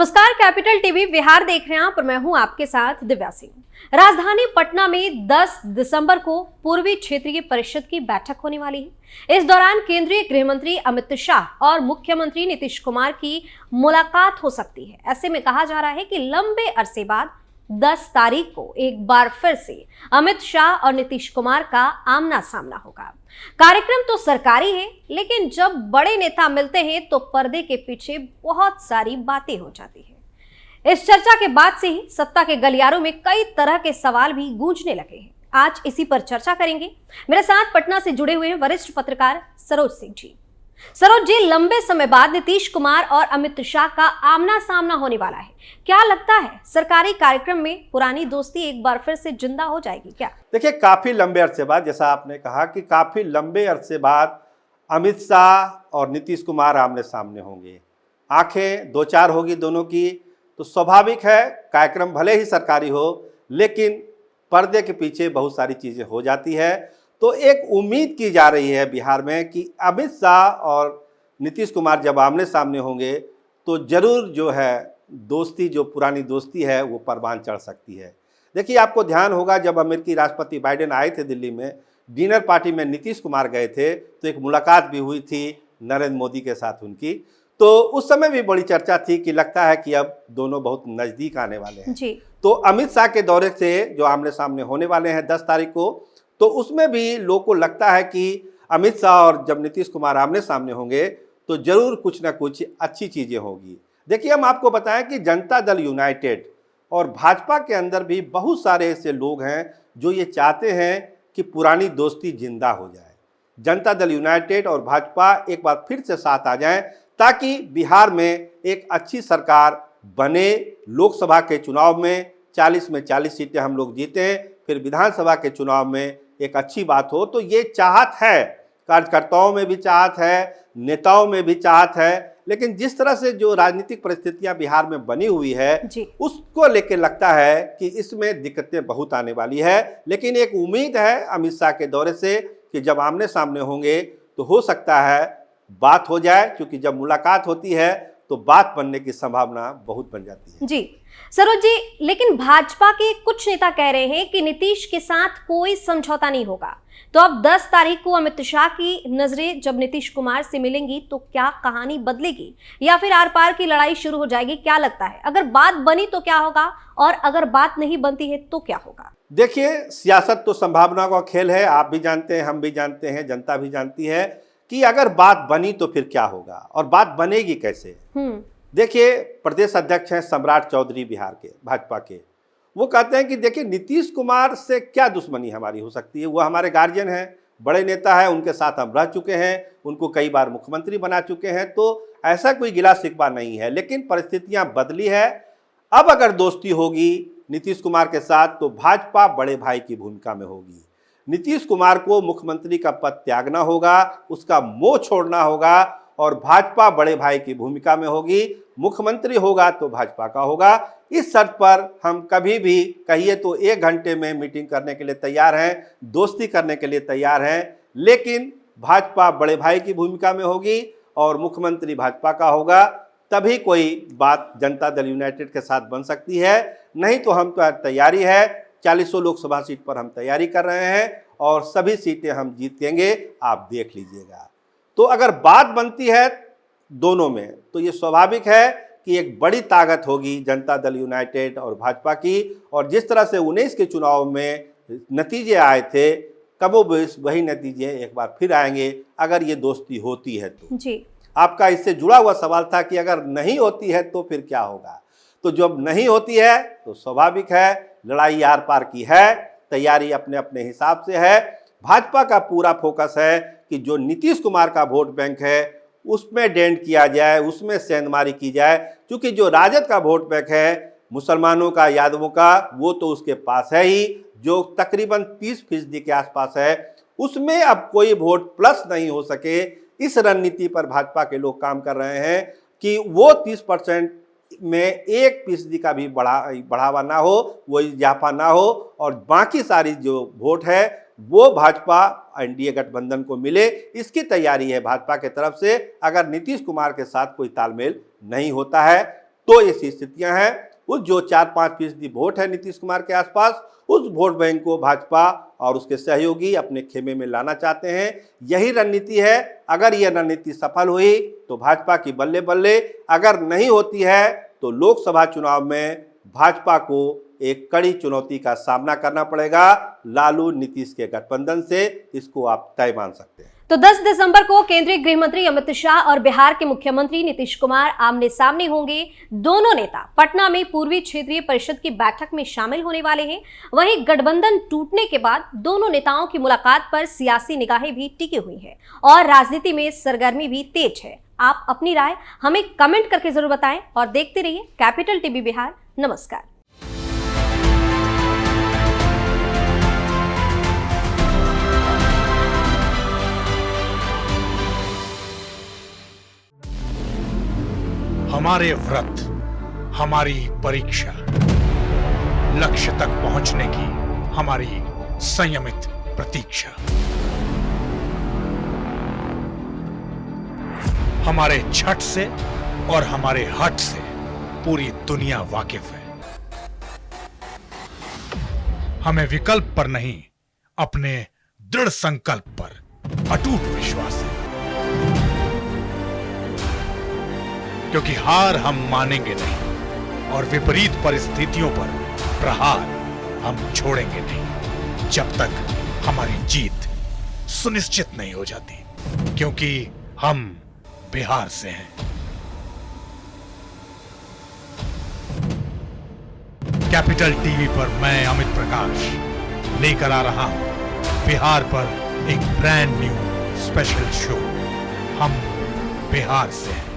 नमस्कार, capital TV Bihar देख रहे हैं आप और मैं हूं आपके साथ दिव्या सिंह। राजधानी पटना में 10 दिसंबर को पूर्वी क्षेत्रीय परिषद की बैठक होने वाली है। इस दौरान केंद्रीय गृह मंत्री अमित शाह और मुख्यमंत्री नीतीश कुमार की मुलाकात हो सकती है। ऐसे में कहा जा रहा है कि लंबे अरसे बाद 10 तारीख को एक बार फिर से अमित शाह और नीतीश कुमार का आमना सामना होगा। कार्यक्रम तो सरकारी है, लेकिन जब बड़े नेता मिलते हैं तो पर्दे के पीछे बहुत सारी बातें हो जाती है। इस चर्चा के बाद से ही सत्ता के गलियारों में कई तरह के सवाल भी गूंजने लगे हैं। आज इसी पर चर्चा करेंगे। मेरे साथ पटना से जुड़े हुए हैं वरिष्ठ पत्रकार सरोज सिंह जी। सरोज जी, लंबे समय बाद नीतीश कुमार और अमित शाह का आमना सामना होने वाला है। क्या लगता है, सरकारी कार्यक्रम में पुरानी दोस्ती एक बार फिर से जिंदा हो जाएगी क्या? देखिए, काफी लंबे अरसे बाद, जैसा आपने कहा कि काफी लंबे अरसे बाद अमित शाह और नीतीश कुमार आमने सामने होंगे। आंखें दो चार होगी दोनों की, तो स्वाभाविक है कार्यक्रम भले ही सरकारी हो, लेकिन पर्दे के पीछे बहुत सारी चीजें हो जाती है। तो एक उम्मीद की जा रही है बिहार में कि अमित शाह और नीतीश कुमार जब आमने सामने होंगे तो जरूर जो है दोस्ती, जो पुरानी दोस्ती है, वो परवान चढ़ सकती है। देखिए, आपको ध्यान होगा जब अमेरिकी राष्ट्रपति बाइडेन आए थे दिल्ली में, डिनर पार्टी में नीतीश कुमार गए थे, तो एक मुलाकात भी हुई थी नरेंद्र मोदी के साथ उनकी। तो उस समय भी बड़ी चर्चा थी कि लगता है कि अब दोनों बहुत नज़दीक आने वाले हैं जी। तो अमित शाह के दौरे से जो आमने सामने होने वाले हैं 10 तारीख को, तो उसमें भी लोगों को लगता है कि अमित शाह और जब नीतीश कुमार आमने सामने होंगे तो जरूर कुछ ना कुछ अच्छी चीज़ें होगी। देखिए, हम आपको बताएं कि जनता दल यूनाइटेड और भाजपा के अंदर भी बहुत सारे ऐसे लोग हैं जो ये चाहते हैं कि पुरानी दोस्ती जिंदा हो जाए। जनता दल यूनाइटेड और भाजपा एक बार फिर से साथ आ जाएं ताकि बिहार में एक अच्छी सरकार बने। लोकसभा के चुनाव में 40 में 40 सीटें हम लोग जीतें, फिर विधानसभा के चुनाव में एक अच्छी बात हो। तो ये चाहत है, कार्यकर्ताओं में भी चाहत है, नेताओं में भी चाहत है, लेकिन जिस तरह से जो राजनीतिक परिस्थितियां बिहार में बनी हुई है उसको लेकर लगता है कि इसमें दिक्कतें बहुत आने वाली है। लेकिन एक उम्मीद है अमित शाह के दौरे से कि जब आमने सामने होंगे तो हो सकता है बात हो जाए, क्योंकि जब मुलाकात होती है तो बात बनने की संभावना बहुत बन जाती है। जी सरोज जी, लेकिन भाजपा के कुछ नेता कह रहे हैं कि नीतीश के साथ कोई समझौता नहीं होगा। तो अब 10 तारीख को अमित शाह की नजरें जब नीतीश कुमार से मिलेंगी तो क्या कहानी बदलेगी या फिर आर पार की लड़ाई शुरू हो जाएगी? क्या लगता है, अगर बात बनी तो क्या होगा और अगर बात नहीं बनती है तो क्या होगा? देखिए, सियासत तो संभावना का खेल है। आप भी जानते हैं, हम भी जानते हैं, जनता भी जानती है कि अगर बात बनी तो फिर क्या होगा और बात बनेगी कैसे। देखिए, प्रदेश अध्यक्ष हैं सम्राट चौधरी बिहार के, भाजपा के। वो कहते हैं कि देखिए, नीतीश कुमार से क्या दुश्मनी हमारी हो सकती है, वो हमारे गार्जियन हैं, बड़े नेता है, उनके साथ हम रह चुके हैं, उनको कई बार मुख्यमंत्री बना चुके हैं, तो ऐसा कोई गिला शिकवा नहीं है। लेकिन परिस्थितियां बदली है। अब अगर दोस्ती होगी नीतीश कुमार के साथ तो भाजपा बड़े भाई की भूमिका में होगी। नीतीश कुमार को मुख्यमंत्री का पद त्यागना होगा, उसका मोह छोड़ना होगा और भाजपा बड़े भाई की भूमिका में होगी। मुख्यमंत्री होगा तो भाजपा का होगा। इस शर्त पर हम कभी भी कहिए तो 1 घंटे में मीटिंग करने के लिए तैयार हैं, दोस्ती करने के लिए तैयार हैं, लेकिन भाजपा बड़े भाई की भूमिका में होगी और मुख्यमंत्री भाजपा का होगा। तभी कोई बात जनता दल यूनाइटेड के साथ बन सकती है। नहीं तो हम तो तैयारी है, 40 लोकसभा सीट पर हम तैयारी कर रहे हैं और सभी सीटें हम जीतेंगे, आप देख लीजिएगा। तो अगर बात बनती है दोनों में तो ये स्वाभाविक है कि एक बड़ी ताकत होगी जनता दल यूनाइटेड और भाजपा की। और जिस तरह से 19 के चुनाव में नतीजे आए थे, कमोबेश वही नतीजे एक बार फिर आएंगे अगर ये दोस्ती होती है तो। जी। आपका इससे जुड़ा हुआ सवाल था कि अगर नहीं होती है तो फिर क्या होगा। तो जब नहीं होती है तो स्वाभाविक है लड़ाई आर पार की है, तैयारी अपने अपने हिसाब से है। भाजपा का पूरा फोकस है कि जो नीतीश कुमार का वोट बैंक है उसमें डेंट किया जाए, उसमें सेंधमारी की जाए, क्योंकि जो राजद का वोट बैंक है मुसलमानों का, यादवों का, वो तो उसके पास है ही, जो तकरीबन 30% के आसपास है। उसमें अब कोई वोट प्लस नहीं हो सके, इस रणनीति पर भाजपा के लोग काम कर रहे हैं कि वो 30% में 1% का भी बढ़ावा ना हो, वो इजाफा ना हो और बाकी सारी जो वोट है वो भाजपा एनडीए गठबंधन को मिले। इसकी तैयारी है भाजपा के तरफ से। अगर नीतीश कुमार के साथ कोई तालमेल नहीं होता है तो ऐसी स्थितियां हैं, उस जो 4-5% वोट है नीतीश कुमार के आसपास, उस वोट बैंक को भाजपा और उसके सहयोगी अपने खेमे में लाना चाहते हैं। यही रणनीति है। अगर यह रणनीति सफल हुई तो भाजपा की बल्ले बल्ले, अगर नहीं होती है तो लोकसभा चुनाव में भाजपा को एक कड़ी चुनौती का सामना करना पड़ेगा लालू नीतीश के गठबंधन से। इसको आप तय मान सकते हैं। तो 10 दिसंबर को केंद्रीय गृह मंत्री अमित शाह और बिहार के मुख्यमंत्री नीतीश कुमार आमने सामने होंगे। दोनों नेता पटना में पूर्वी क्षेत्रीय परिषद की बैठक में शामिल होने वाले हैं। वहीं गठबंधन टूटने के बाद दोनों नेताओं की मुलाकात पर सियासी निगाहें भी टिकी हुई हैं और राजनीति में सरगर्मी भी तेज है। आप अपनी राय हमें कमेंट करके जरूर बताएं और देखते रहिए कैपिटल टीवी बिहार। नमस्कार। हमारे व्रत, हमारी परीक्षा, लक्ष्य तक पहुंचने की हमारी संयमित प्रतीक्षा। हमारे छठ से और हमारे हठ से पूरी दुनिया वाकिफ है। हमें विकल्प पर नहीं, अपने दृढ़ संकल्प पर अटूट विश्वास है। क्योंकि हार हम मानेंगे नहीं और विपरीत परिस्थितियों पर प्रहार हम छोड़ेंगे नहीं जब तक हमारी जीत सुनिश्चित नहीं हो जाती, क्योंकि हम बिहार से हैं। कैपिटल टीवी पर मैं अमित प्रकाश लेकर आ रहा हूं बिहार पर एक ब्रांड न्यू स्पेशल शो। हम बिहार से हैं।